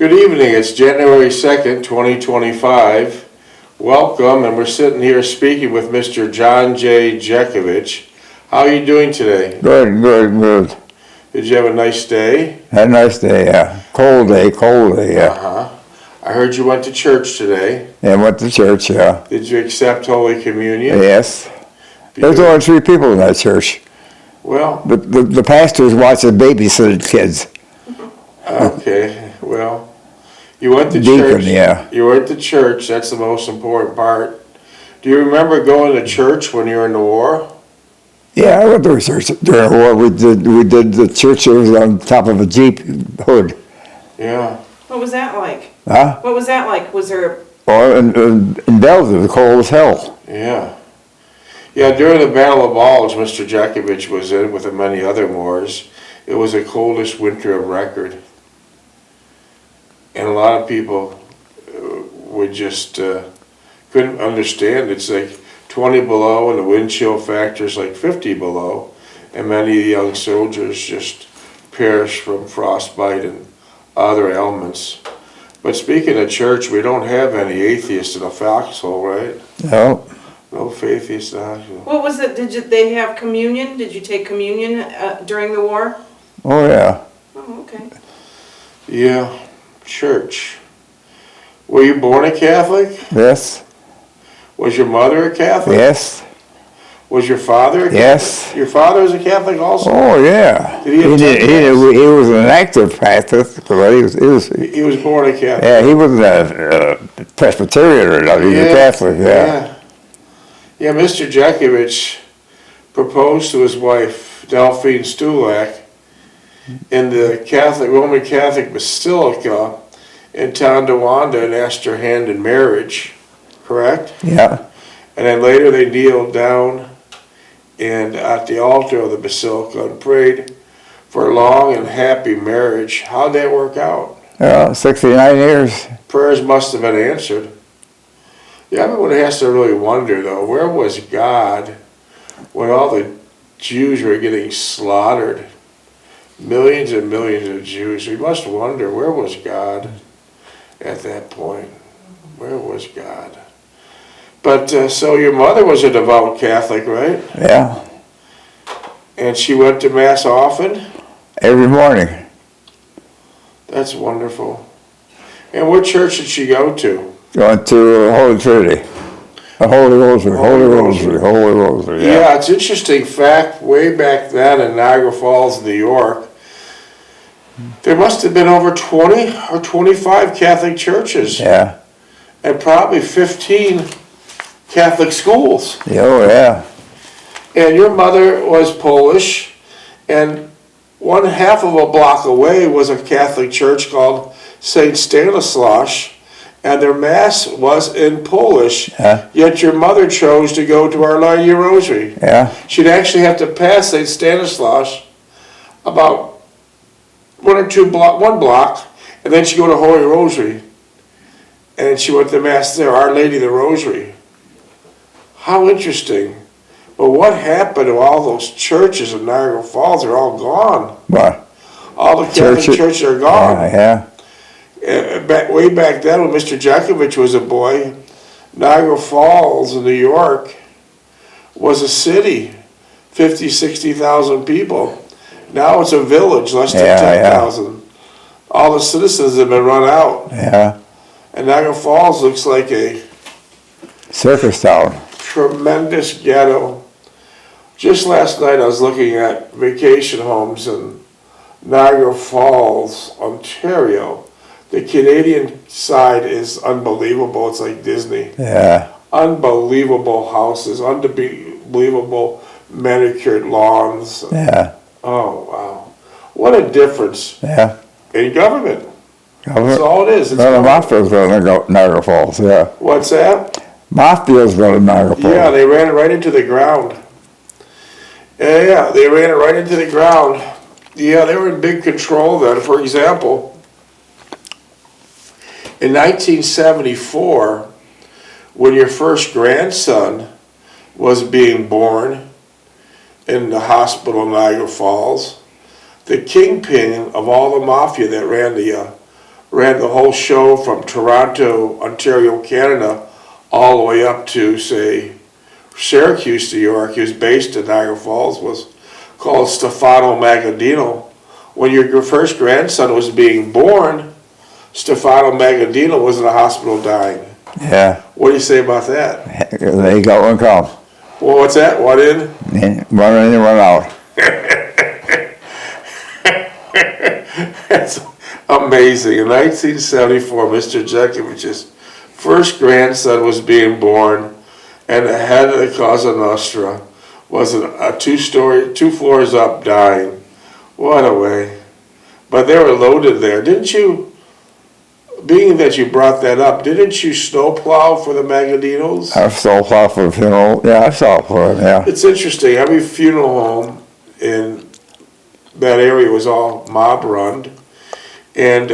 Good evening, it's January 2nd, 2025. Welcome, and we're sitting here speaking with Mr. John Jeckovich. How are you doing today? Good. Did you have a nice day? Had a nice day, yeah. Cold day, yeah. I heard you went to church today. Yeah, went to church, yeah. Did you accept Holy Communion? Yes. There's only 3 people in that church. Well, the pastors watch the babysit kids. Okay, well, you went to Deacon, church. Yeah. You went to church, that's the most important part. Do you remember going to church when you were in the war? Yeah, I went to church during the war. We did the church that was on top of a Jeep hood. Yeah. What was that like? Huh? What was that like? Was there... Well, in Belgium, it was cold as hell. Yeah. Yeah, during the Battle of Bulge, Mr. Jeckovich was in with many other wars. It was the coldest winter of record. And a lot of people would just couldn't understand. It's like 20 below and the wind chill factor is like 50 below. And many young soldiers just perished from frostbite and other ailments. But speaking of church, we don't have any atheists in the foxhole, right? No. No atheists in the foxhole. What was it? They have communion? Did you take communion during the war? Oh, yeah. Oh, okay. Yeah, church. Were you born a Catholic? Yes. Was your mother a Catholic? Yes. Was your father a Catholic? Yes. Your father was a Catholic also? Oh, yeah. Did he attend He was an active Catholic, but He was born a Catholic. yeah, he wasn't a Presbyterian or nothing. He was a Catholic, yeah. Yeah, Mr. Jeckovich proposed to his wife, Delphine Stulak, in the Roman Catholic Basilica in Tonawanda and asked her hand in marriage, correct? Yeah. And then later they kneeled down and at the altar of the basilica and prayed for a long and happy marriage. How'd that work out? 69 years. Prayers must have been answered. Yeah, everyone has to really wonder, though, where was God when all the Jews were getting slaughtered? Millions and millions of Jews. We must wonder, where was God at that point? Where was God? But, so your mother was a devout Catholic, right? Yeah. And she went to Mass often? Every morning. That's wonderful. And what church did she go to? Going to Holy Trinity. Holy Rosary. Yeah, it's interesting fact, way back then in Niagara Falls, New York, there must have been over 20 or 25 Catholic churches. Yeah. And probably 15 Catholic schools. Oh, yeah. And your mother was Polish, and one half of a block away was a Catholic church called St. Stanislaus, and their Mass was in Polish, yet your mother chose to go to Our Lady of Rosary. Yeah. She'd actually have to pass St. Stanislaus about one block, and then she'd go to Holy Rosary. And she went to Mass there, Our Lady of the Rosary. How interesting. But what happened to all those churches in Niagara Falls? They're all gone. What? All the Catholic churches are gone. Yeah. Way back then, when Mr. Jeckovich was a boy, Niagara Falls in New York was a city, 50, 60,000 people. Now it's a village, less than 10,000. All the citizens have been run out. Yeah. And Niagara Falls looks like a circus town. Tremendous ghetto. Just last night I was looking at vacation homes in Niagara Falls, Ontario. The Canadian side is unbelievable. It's like Disney. Yeah. Unbelievable houses, unbelievable manicured lawns. Yeah. Oh, wow. What a difference. Yeah. In government. That's all it is. Well, the Mafia's built in Niagara Falls, yeah. What's that? Mafia's built in Niagara Falls. Yeah, they ran it right into the ground. Yeah, they ran it right into the ground. Yeah, they were in big control then. For example, in 1974, when your first grandson was being born in the hospital in Niagara Falls, the kingpin of all the mafia that ran the ran the whole show from Toronto, Ontario, Canada, all the way up to, say, Syracuse, New York. He was based in Niagara Falls, was called Stefano Magadino. When your first grandson was being born, Stefano Magadino was in the hospital dying. Yeah. What do you say about that? They got one call. Well, what's that? One in? Run in and run out. That's amazing. In 1974, Mr. Jekovich's first grandson was being born, and the head of the Cosa Nostra was a two floors up, dying. What a way. But they were loaded there. Didn't you, being that you brought that up, didn't you snowplow for the Magadinos? I saw plow for a funeral. Yeah, I saw for it, yeah. It's interesting. Every funeral home in that area was all mob run. And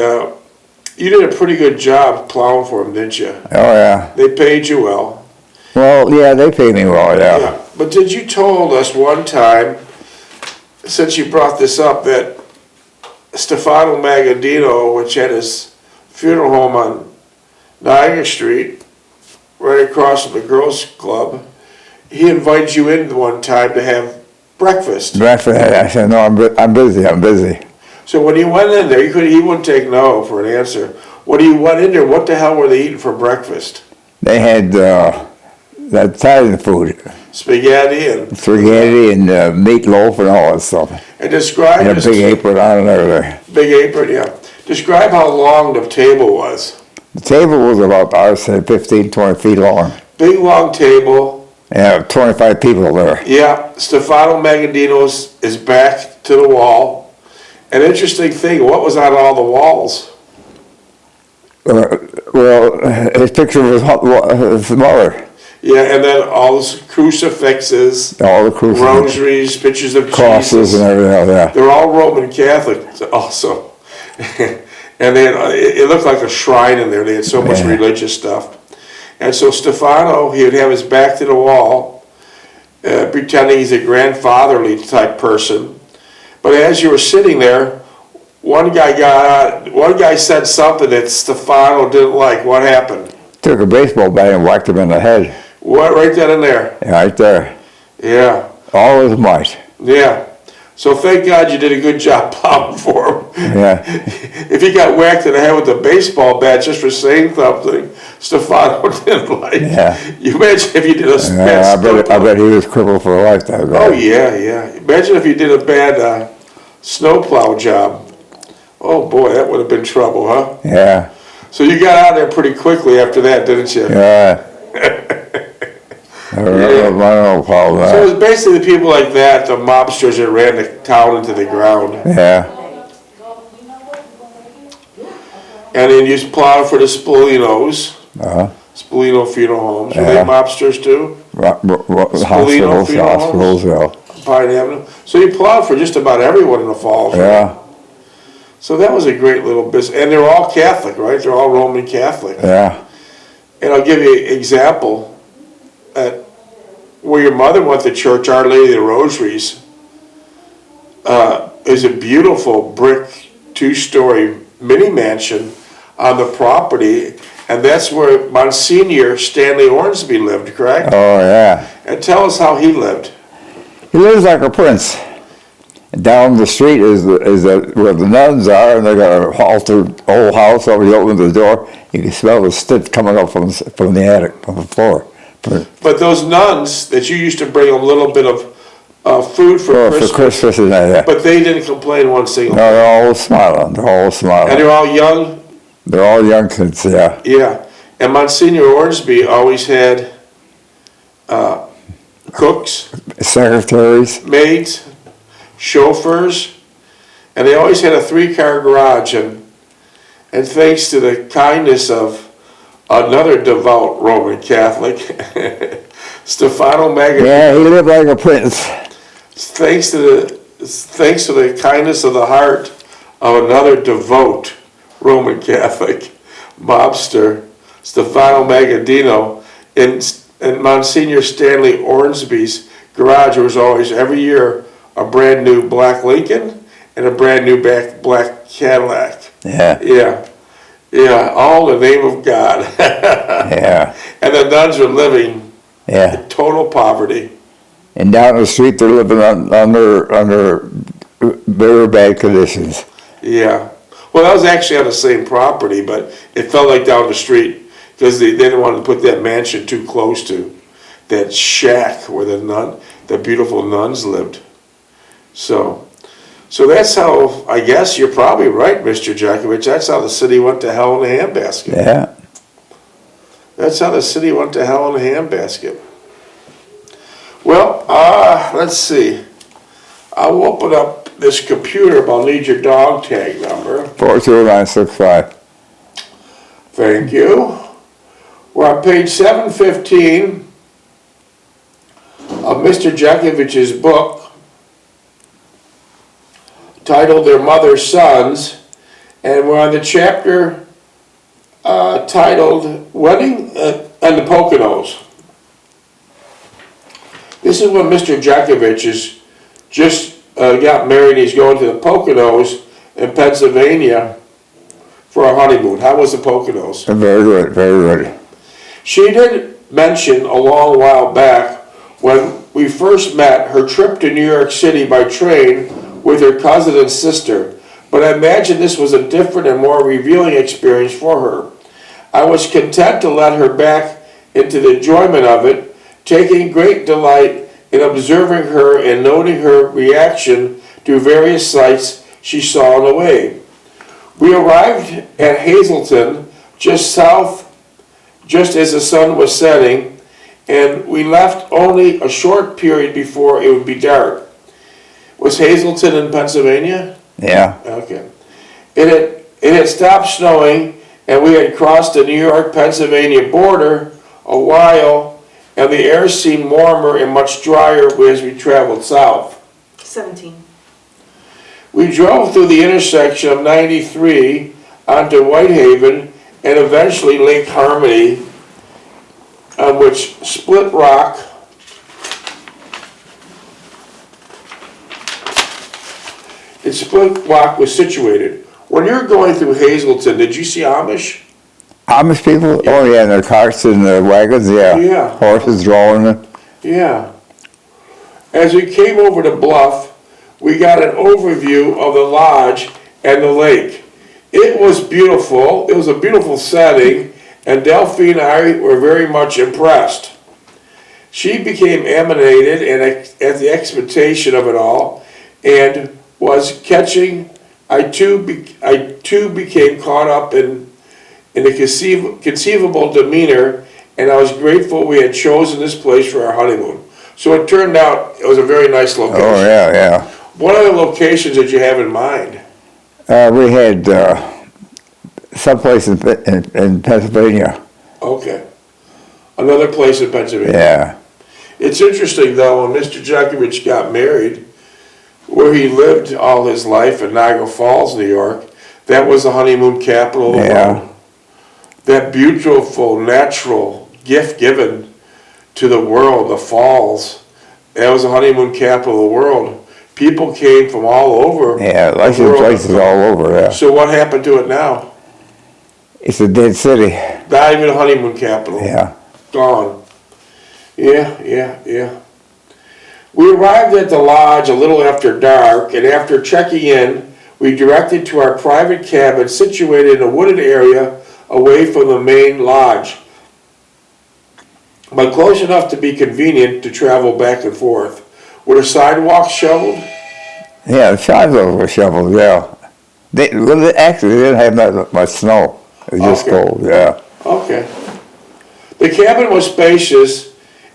you did a pretty good job plowing for them, didn't you? Oh, yeah. They paid you well. Well, yeah, they paid me well, yeah. Yeah. But did you told us one time, since you brought this up, that Stefano Magadino, which had his funeral home on Niagara Street, right across from the girls' club, he invited you in one time to have breakfast. Breakfast, I said, no, I'm busy. So when you went in there, he wouldn't take no for an answer. When you went in there, what the hell were they eating for breakfast? They had that Italian food, Spaghetti and meatloaf and all that stuff. And describe And a this- big apron on and everything. Big apron, yeah. Describe how long the table was. The table was about, I would say, 15, 20 feet long. Big long table. Yeah, 25 people there. Yeah, Stefano Magadino's is back to the wall. An interesting thing, what was on all the walls? Well, his picture was his mother. Yeah, and then all those crucifixes, All the crucifixes, rosaries, pictures of crosses, Jesus. and everything else, yeah. They're all Roman Catholic also. And they had, it looked like a shrine in there. They had so much Yeah. religious stuff. And so Stefano, he would have his back to the wall, pretending he's a grandfatherly type person. But as you were sitting there, one guy said something that Stefano didn't like. What happened? Took a baseball bat and whacked him in the head. What, right then and there? Yeah, right there. Yeah, All his might. yeah. So thank God you did a good job plowing for him. Yeah. If he got whacked in the head with a baseball bat just for saying something Stefano didn't like. Yeah. You imagine if you did a Yeah, bad I bet he was crippled for life, that guy. Oh yeah, yeah. Imagine if you did a bad snowplow job. Oh boy, that would have been trouble, huh? Yeah. So you got out of there pretty quickly after that, didn't you? Yeah. I don't know, Paul. So it was basically people like that, the mobsters that ran the town into the ground. Yeah. And then you plowed for the Spolinos, Uh-huh. Spolino funeral homes. Were they Yeah. mobsters too? Hospitals, funeral yeah. Pine Avenue. So you plowed for just about everyone in the falls. right? Yeah. So that was a great little business. And they're all Catholic, right? They're all Roman Catholic. Yeah. And I'll give you an example. At where your mother went to church, Our Lady of the Rosaries, is a beautiful brick 2-story mini mansion on the property. And that's where Monsignor Stanley Ormsby lived, correct? Oh, yeah. And tell us how he lived. He lives like a prince. Down the street is where the nuns are, and they got an altered old house. So when you open the door, you can smell the stink coming up from the attic, from the floor. But those nuns that you used to bring a little bit of food for Christmas, For Christmas and that. but they didn't complain one single No, time. they're all smiling. They're all And smiling. they're all young. They're all young kids, yeah. Yeah, and Monsignor Ormsby always had cooks, Secretaries. maids, chauffeurs, and they always had a 3-car garage. And thanks to the kindness of another devout Roman Catholic, Stefano Magadino, Yeah, he lived like a prince. thanks to the kindness of the heart of another devout Roman Catholic mobster, Stefano Magadino, in Monsignor Stanley Ormsby's garage, there was always every year a brand new black Lincoln and a brand new black Cadillac. Yeah. Yeah. Yeah, all in the name of God. Yeah, And the nuns are living yeah. in total poverty. And down the street, they're living under very bad conditions. Yeah. Well, that was actually on the same property, but it felt like down the street because they didn't want to put that mansion too close to that shack where the beautiful nuns lived. So that's how, I guess you're probably right, Mr. Jeckovich. That's how the city went to hell in a handbasket. Yeah. That's how the city went to hell in a handbasket. Well, let's see. I'll open up this computer, but I'll need your dog tag number. 42965. Thank you. We're on page 715 of Mr. Jeckovich's book titled Their Mother's Sons, and we're on the chapter titled Wedding and the Poconos. This is when Mr. Jeckovich is just got married. He's going to the Poconos in Pennsylvania for a honeymoon. How was the Poconos? Very good, very good. She did mention a long while back when we first met her trip to New York City by train with her cousin and sister, but I imagine this was a different and more revealing experience for her. I was content to let her back into the enjoyment of it, taking great delight in observing her and noting her reaction to various sights she saw on the way. We arrived at Hazleton just as the sun was setting, and we left only a short period before it would be dark. Was Hazleton in Pennsylvania? Yeah. Okay. It had stopped snowing, and we had crossed the New York-Pennsylvania border a while, and the air seemed warmer and much drier as we traveled south. 17. We drove through the intersection of 93 onto Whitehaven and eventually Lake Harmony, on which Split Rock was situated. When you were going through Hazleton, did you see Amish? Amish people? Yeah. Oh yeah, and their carts and the wagons, yeah. Yeah. Horses drawing it. Yeah. As we came over to Bluff, we got an overview of the lodge and the lake. It was beautiful. It was a beautiful setting, and Delphine and I were very much impressed. She became animated and at the expectation of it all, and was catching. I too became caught up in the conceivable demeanor, and I was grateful we had chosen this place for our honeymoon. So it turned out it was a very nice location. Oh yeah, yeah. What other locations did you have in mind? We had someplace in Pennsylvania. Okay. Another place in Pennsylvania. Yeah. It's interesting, though, when Mr. Jeckovich got married, where he lived all his life in Niagara Falls, New York, that was the honeymoon capital of the world. That beautiful, natural gift given to the world, the falls, that was the honeymoon capital of the world. People came from all over. Yeah, lots of places all over, yeah. So what happened to it now? It's a dead city. Not even a honeymoon capital. Yeah. Gone. Yeah. We arrived at the lodge a little after dark, and after checking in, we directed to our private cabin situated in a wooded area away from the main lodge, but close enough to be convenient to travel back and forth. Were the sidewalks shoveled? Yeah, the sidewalks were shoveled, yeah. They didn't have that much snow. It was just cold, yeah. Okay. The cabin was spacious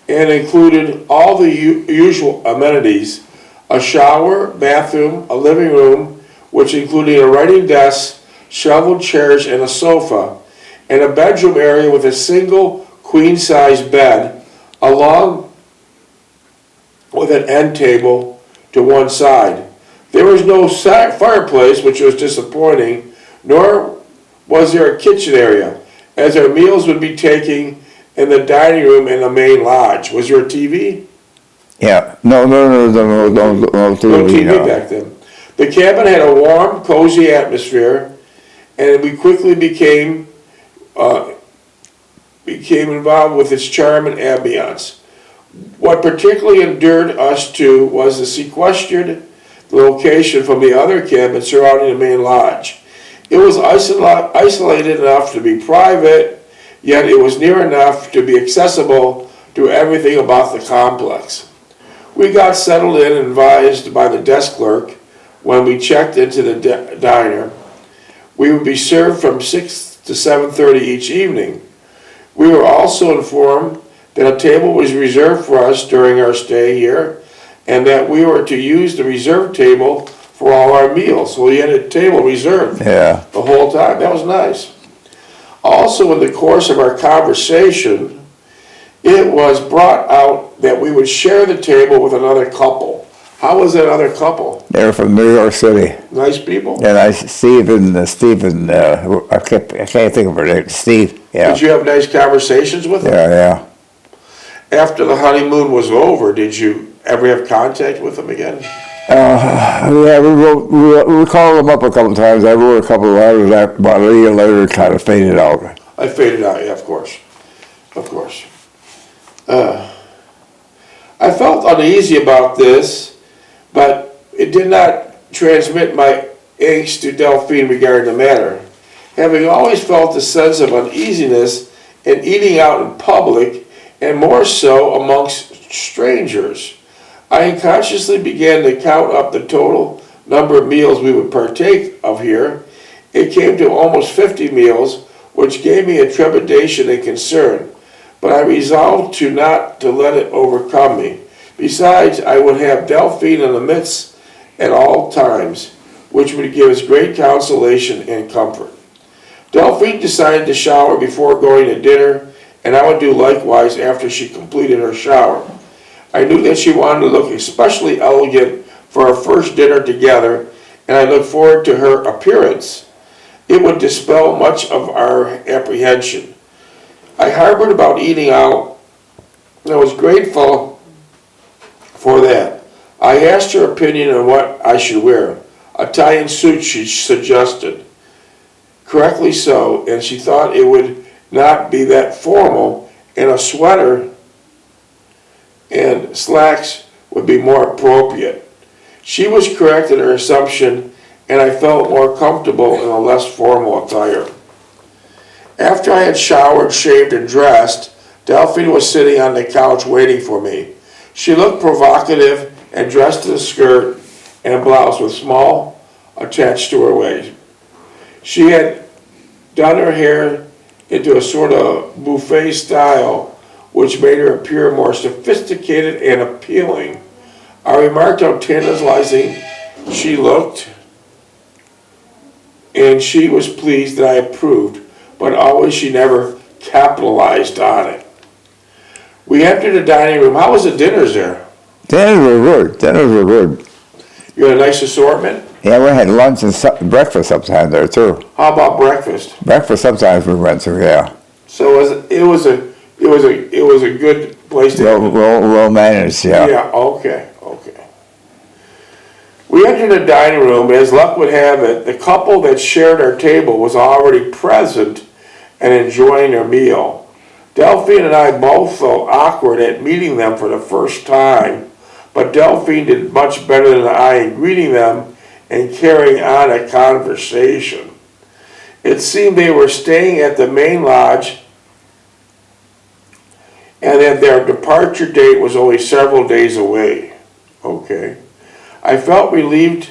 and included all the usual amenities: a shower, bathroom, a living room, which included a writing desk, shoveled chairs, and a sofa, and a bedroom area with a single queen-size bed, along with an end table to one side. There was no fireplace, which was disappointing, nor was there a kitchen area, as our meals would be taken in the dining room in the main lodge. Was there a TV? Yeah, no TV. No TV back then. The cabin had a warm, cozy atmosphere, and we quickly became involved with its charm and ambiance. What particularly endeared us to was the sequestered location from the other cabins surrounding the main lodge. It was isolated enough to be private, yet it was near enough to be accessible to everything about the complex. We got settled in and advised by the desk clerk when we checked into the diner. We would be served from 6 to 7:30 each evening. We were also informed that a table was reserved for us during our stay here, and that we were to use the reserved table for all our meals. So we had a table reserved Yeah. the whole time. That was nice. Also, in the course of our conversation, it was brought out that we would share the table with another couple. How was that other couple? They were from New York City. Nice people? And I, Stephen, I can't think of her name, Steve, yeah. Did you have nice conversations with them? Yeah. After the honeymoon was over, did you ever have contact with them again? Yeah, we called them up a couple of times. I wrote a couple of letters that about a year later it kind of faded out. I faded out, yeah, of course. Of course. I felt uneasy about this, but it did not transmit my angst to Delphine regarding the matter. Having always felt a sense of uneasiness in eating out in public, and more so amongst strangers, I unconsciously began to count up the total number of meals we would partake of here. It came to almost 50 meals, which gave me a trepidation and concern, but I resolved not to let it overcome me. Besides, I would have Delphine in the midst at all times, which would give us great consolation and comfort. Delphine decided to shower before going to dinner, and I would do likewise after she completed her shower. I knew that she wanted to look especially elegant for our first dinner together, and I looked forward to her appearance. It would dispel much of our apprehension. I harbored about eating out, and I was grateful for that. I asked her opinion on what I should wear. Italian suit, she suggested. Correctly so, and she thought it would not be that formal, and a sweater and slacks would be more appropriate. She was correct in her assumption, and I felt more comfortable in a less formal attire. After I had showered, shaved, and dressed, Delphine was sitting on the couch waiting for me. She looked provocative and dressed in a skirt and a blouse with small attached to her waist. She had done her hair into a sort of buffet style, which made her appear more sophisticated and appealing. I remarked how tantalizing she looked, and she was pleased that I approved, but always she never capitalized on it. We entered the dining room. How was the dinners there? Dinners were good. You had a nice assortment? Yeah, we had lunch and breakfast sometimes there too. How about breakfast? Breakfast sometimes we went to, yeah. So it was a good place to Well managed, yeah. Yeah, okay. We entered the dining room. As luck would have it, the couple that shared our table was already present and enjoying their meal. Delphine and I both felt awkward at meeting them for the first time, but Delphine did much better than I in greeting them and carrying on a conversation. It seemed they were staying at the main lodge and that their departure date was only several days away. Okay. I felt relieved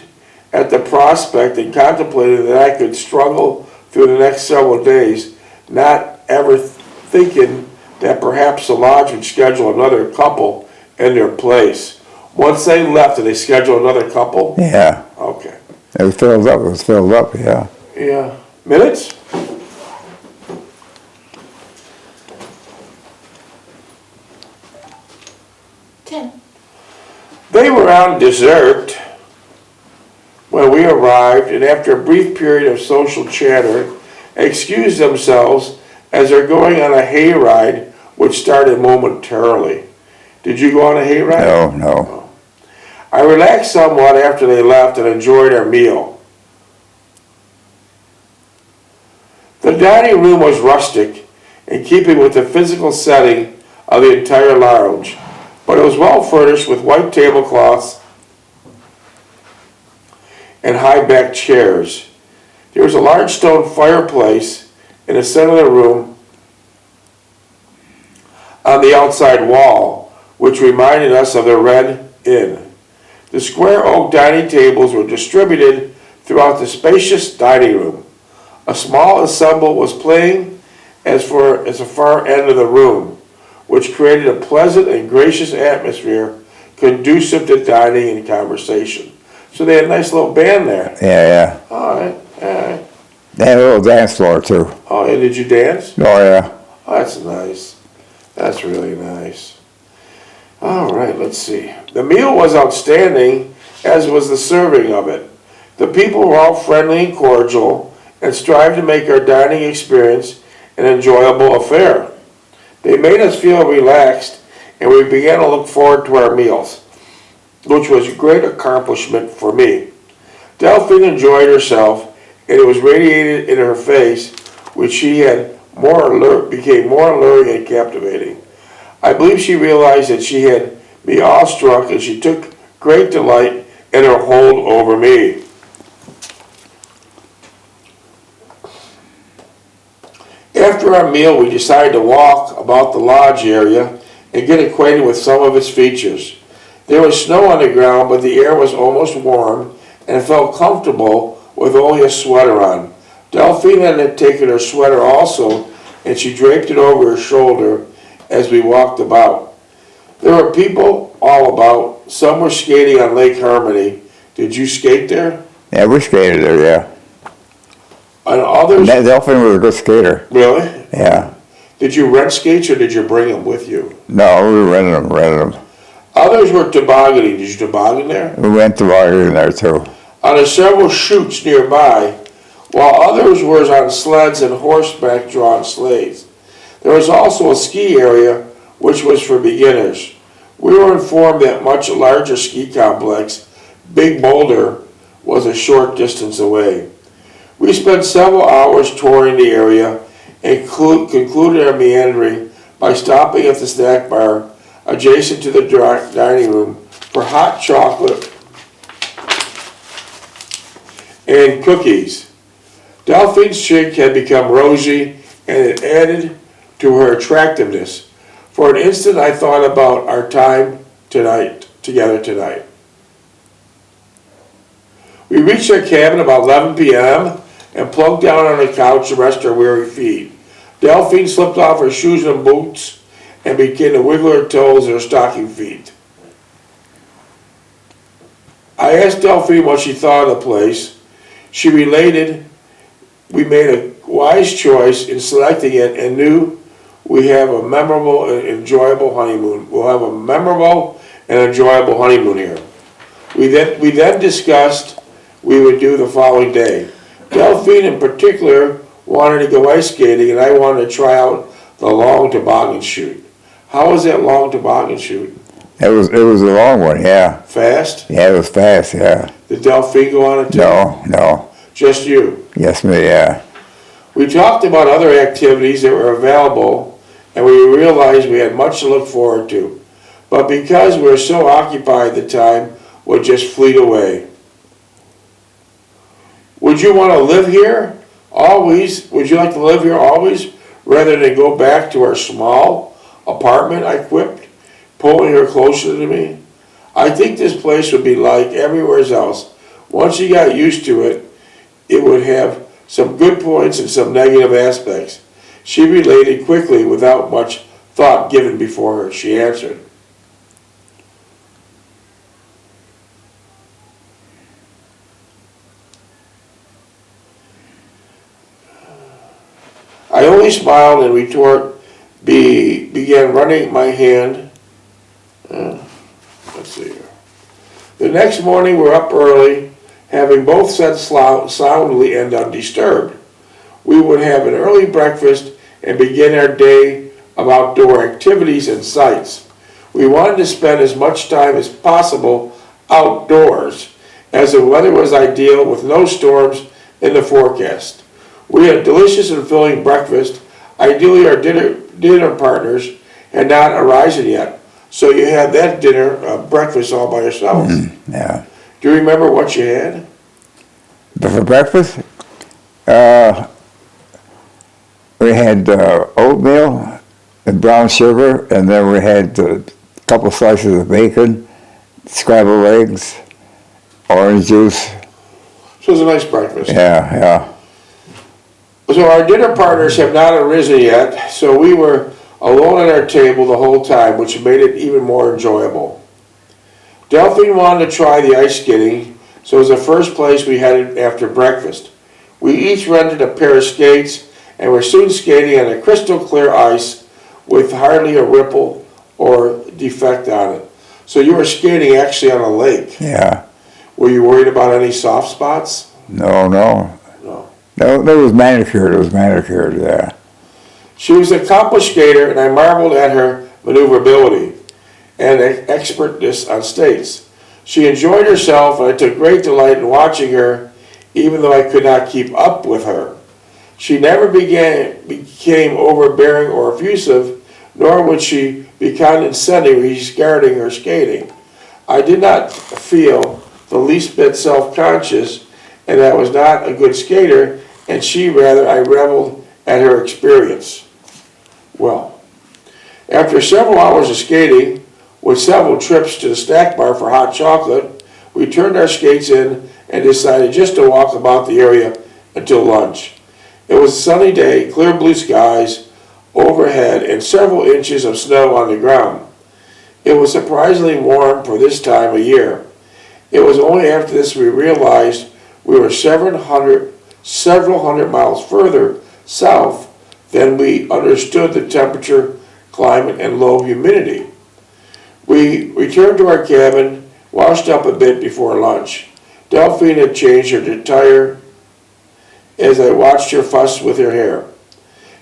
at the prospect and contemplated that I could struggle through the next several days, not ever thinking that perhaps the lodge would schedule another couple in their place. Once they left, did they schedule another couple? Yeah. Okay. It was filled up, yeah. Yeah. Minutes? They were on dessert when we arrived, and after a brief period of social chatter, excused themselves as they're going on a hayride, which started momentarily. Did you go on a hayride? No. I relaxed somewhat after they left and enjoyed our meal. The dining room was rustic, in keeping with the physical setting of the entire lounge, but it was well furnished with white tablecloths and high-backed chairs. There was a large stone fireplace in the center of the room on the outside wall, which reminded us of the Red Inn. The square oak dining tables were distributed throughout the spacious dining room. A small ensemble was playing as the far end of the room, which created a pleasant and gracious atmosphere conducive to dining and conversation. So they had a nice little band there. Yeah. All right, all right. They had a little dance floor too. Oh, and did you dance? Oh yeah. Oh, that's nice. That's really nice. All right, let's see. The meal was outstanding, as was the serving of it. The people were all friendly and cordial, and strived to make our dining experience an enjoyable affair. They made us feel relaxed, and we began to look forward to our meals, which was a great accomplishment for me. Delphine enjoyed herself, and it was radiated in her face, which she had became more alluring and captivating. I believe she realized that she had me awestruck, and she took great delight in her hold over me. After our meal, we decided to walk about the lodge area and get acquainted with some of its features. There was snow on the ground, but the air was almost warm and felt comfortable with only a sweater on. Delphine had taken her sweater also, and she draped it over her shoulder as we walked about. There were people all about. Some were skating on Lake Harmony. Did you skate there? Yeah, we skated there, yeah. And others... Delphine was a good skater. Really? Yeah. Did you rent skates or did you bring them with you? No, we rented them. Others were tobogganing. Did you toboggan there? We went tobogganing there too. On the several chutes nearby, while others were on sleds and horseback-drawn sleighs. There was also a ski area, which was for beginners. We were informed that much larger ski complex, Big Boulder, was a short distance away. We spent several hours touring the area and concluded our meandering by stopping at the snack bar adjacent to the dining room for hot chocolate and cookies. Delphine's cheek had become rosy, and it added to her attractiveness. For an instant, I thought about our time together tonight. We reached our cabin about 11 p.m. and plunked down on the couch to rest our weary feet. Delphine slipped off her shoes and boots and began to wiggle her toes in her stocking feet. I asked Delphine what she thought of the place. She related we made a wise choice in selecting it and knew we have a memorable and enjoyable honeymoon. We'll have a memorable and enjoyable honeymoon here. We then discussed we would do the following day. Delphine in particular wanted to go ice skating, and I wanted to try out the long toboggan chute. How was that long toboggan chute? It was a long one, yeah. Fast? Yeah, it was fast, yeah. Did Delphine go on it too? No. Just you? Yes, me, yeah. We talked about other activities that were available, and we realized we had much to look forward to. But because we were so occupied, the time would just fleet away. Would you want to live here always? Would you like to live here always rather than go back to our small apartment? I quipped, pulling her closer to me. I think this place would be like everywhere else. Once you got used to it, it would have some good points and some negative aspects. She related quickly without much thought given before her. She answered. I only smiled and began running my hand. Let's see here. The next morning we're up early, having both slept soundly and undisturbed. We would have an early breakfast and begin our day of outdoor activities and sights. We wanted to spend as much time as possible outdoors, as the weather was ideal with no storms in the forecast. We had delicious and filling breakfast. Ideally, our dinner partners had not arisen yet, so you had that breakfast all by yourself. Yeah. Do you remember what you had? But for breakfast, we had oatmeal and brown sugar, and then we had a couple slices of bacon, scrambled eggs, orange juice. So it was a nice breakfast. Yeah, yeah. So our dinner partners have not arisen yet, so we were alone at our table the whole time, which made it even more enjoyable. Delphine wanted to try the ice skating, so it was the first place we headed after breakfast. We each rented a pair of skates and were soon skating on a crystal clear ice with hardly a ripple or defect on it. So you were skating actually on a lake. Yeah. Were you worried about any soft spots? No, no. No. It was manicured. It was manicured, yeah. She was an accomplished skater, and I marveled at her maneuverability and expertness on skates. She enjoyed herself, and I took great delight in watching her, even though I could not keep up with her. She never became overbearing or effusive, nor would she be condescending regarding her skating. I did not feel the least bit self-conscious, and I was not a good skater, and she rather, I reveled at her experience. Well, after several hours of skating, with several trips to the snack bar for hot chocolate, we turned our skates in and decided just to walk about the area until lunch. It was a sunny day, clear blue skies overhead, and several inches of snow on the ground. It was surprisingly warm for this time of year. It was only after this we realized we were several hundred miles further south than we understood the temperature, climate, and low humidity. We returned to our cabin, washed up a bit before lunch. Delphine had changed her attire as I watched her fuss with her hair.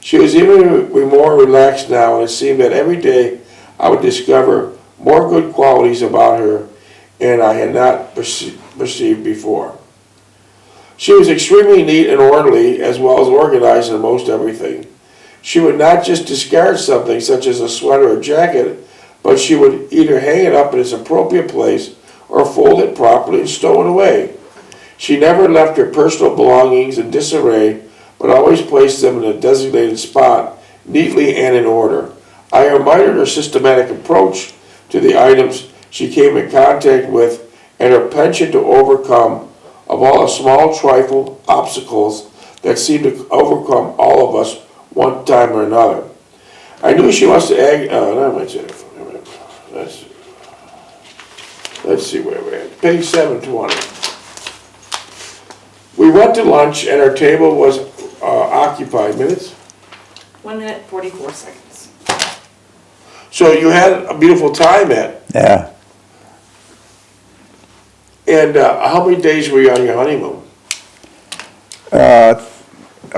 She was even more relaxed now, and it seemed that every day I would discover more good qualities about her and I had not perceived before. She was extremely neat and orderly, as well as organized in most everything. She would not just discard something such as a sweater or jacket, but she would either hang it up in its appropriate place or fold it properly and stow it away. She never left her personal belongings in disarray, but always placed them in a designated spot, neatly and in order. I admired her systematic approach to the items she came in contact with and her penchant to overcome of all the small trifle obstacles that seemed to overcome all of us one time or another. I knew she must have let's see where we're at. Page 720. We went to lunch and our table was occupied. Minutes? 1 minute, 44 seconds. So you had a beautiful time at. Yeah. And how many days were you on your honeymoon? A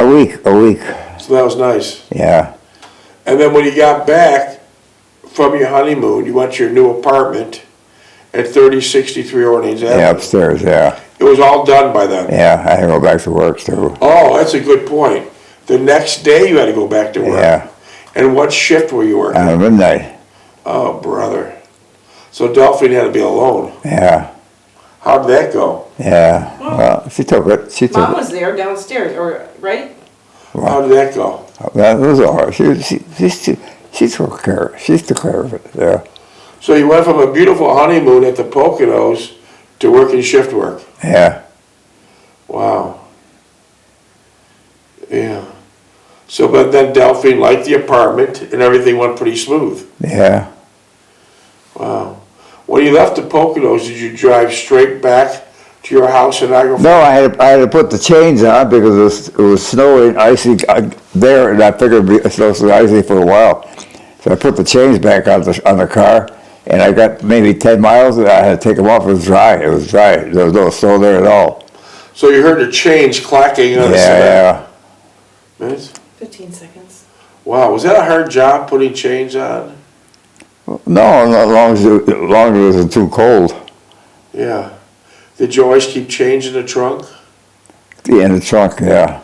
week. So that was nice. Yeah. And then when you got back from your honeymoon, you went to your new apartment at 3063 Orleans Avenue. Yeah, upstairs, yeah. It was all done by then. Yeah, I had to go back to work too. Oh, that's a good point. The next day you had to go back to work. Yeah. And what shift were you working? Midnight. Oh, brother. So Delphine had to be alone. Yeah. How'd that go? Yeah. Well, she took it. She took Mom it. was there downstairs, or right? How did that go? That was all right. She took care. She took care of it. Yeah. So you went from a beautiful honeymoon at the Poconos to working shift work. Yeah. Wow. Yeah. So, but then Delphine liked the apartment and everything went pretty smooth. Yeah. Wow. When you left the Poconos, did you drive straight back to your house in Niagara? No, I had to put the chains on because it was snowing, icy there, and I figured it'd be so icy for a while. So I put the chains back on the car, and I got maybe 10 miles, and I had to take them off. It was dry. There was no snow there at all. So you heard the chains clacking on the cement. Yeah. Minutes? 15 seconds. Wow, was that a hard job putting chains on? No, as long as it wasn't too cold. Yeah. Did you always keep change in the trunk? In the trunk, yeah.